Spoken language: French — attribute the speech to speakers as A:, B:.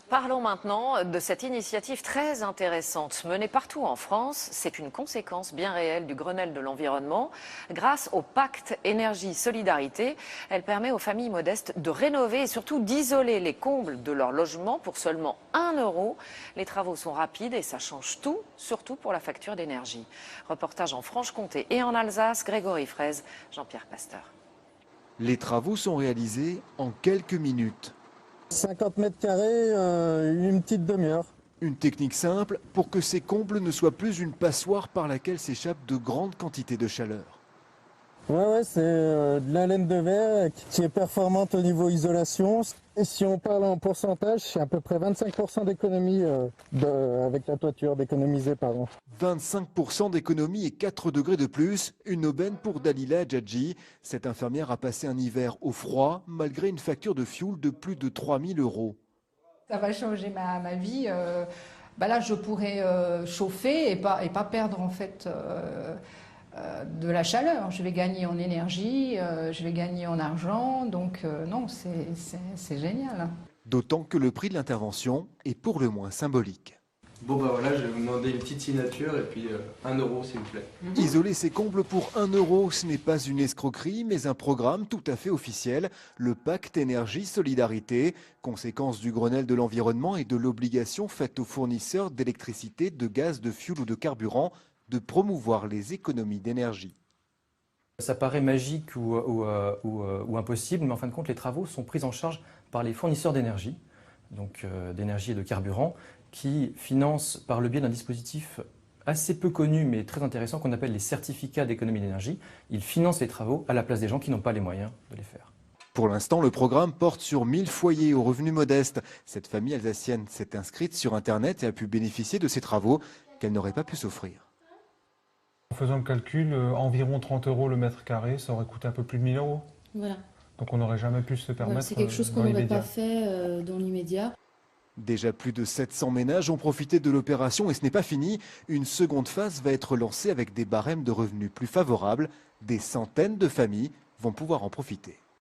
A: Parlons maintenant de cette initiative très intéressante menée partout en France. C'est une conséquence bien réelle du Grenelle de l'environnement. Grâce au pacte énergie-solidarité, elle permet aux familles modestes de rénover et surtout d'isoler les combles de leur logement pour seulement 1 euro. Les travaux sont rapides et ça change tout, surtout pour la facture d'énergie. Reportage en Franche-Comté et en Alsace, Grégory Fraise, Jean-Pierre Pasteur.
B: Les travaux sont réalisés en quelques minutes.
C: 50 mètres carrés, une petite demi-heure.
B: Une technique simple pour que ces combles ne soient plus une passoire par laquelle s'échappent de grandes quantités de chaleur.
C: Ouais, c'est de la laine de verre qui est performante au niveau isolation. Et si on parle en pourcentage, c'est à peu près 25% d'économie avec la toiture d'économiser par an.
B: 25% d'économie et 4 degrés de plus, une aubaine pour Dalila Djadji. Cette infirmière a passé un hiver au froid malgré une facture de fioul de plus de 3 000 euros.
D: Ça va changer ma vie. Là, je pourrais chauffer et pas perdre en fait de la chaleur. Je vais gagner en énergie, je vais gagner en argent. Donc non, c'est génial.
B: D'autant que le prix de l'intervention est pour le moins symbolique.
E: Bon voilà, je vais vous demander une petite signature et puis 1 euro s'il vous plaît.
B: Isoler ces combles pour 1 euro, ce n'est pas une escroquerie, mais un programme tout à fait officiel, le pacte énergie-solidarité, conséquence du Grenelle de l'environnement et de l'obligation faite aux fournisseurs d'électricité, de gaz, de fioul ou de carburant de promouvoir les économies d'énergie.
F: Ça paraît magique ou impossible, mais en fin de compte, les travaux sont pris en charge par les fournisseurs d'énergie, donc d'énergie et de carburant, qui financent par le biais d'un dispositif assez peu connu mais très intéressant qu'on appelle les certificats d'économie d'énergie. Ils financent les travaux à la place des gens qui n'ont pas les moyens de les faire.
B: Pour l'instant, le programme porte sur 1000 foyers aux revenus modestes. Cette famille alsacienne s'est inscrite sur Internet et a pu bénéficier de ces travaux qu'elle n'aurait pas pu s'offrir.
G: En faisant le calcul, environ 30 euros le mètre carré, ça aurait coûté un peu plus de 1000 euros.
H: Voilà.
G: Donc on n'aurait jamais pu se permettre.
H: Voilà, c'est quelque chose qu'on n'aurait pas fait dans l'immédiat.
B: Déjà plus de 700 ménages ont profité de l'opération et ce n'est pas fini. Une seconde phase va être lancée avec des barèmes de revenus plus favorables. Des centaines de familles vont pouvoir en profiter.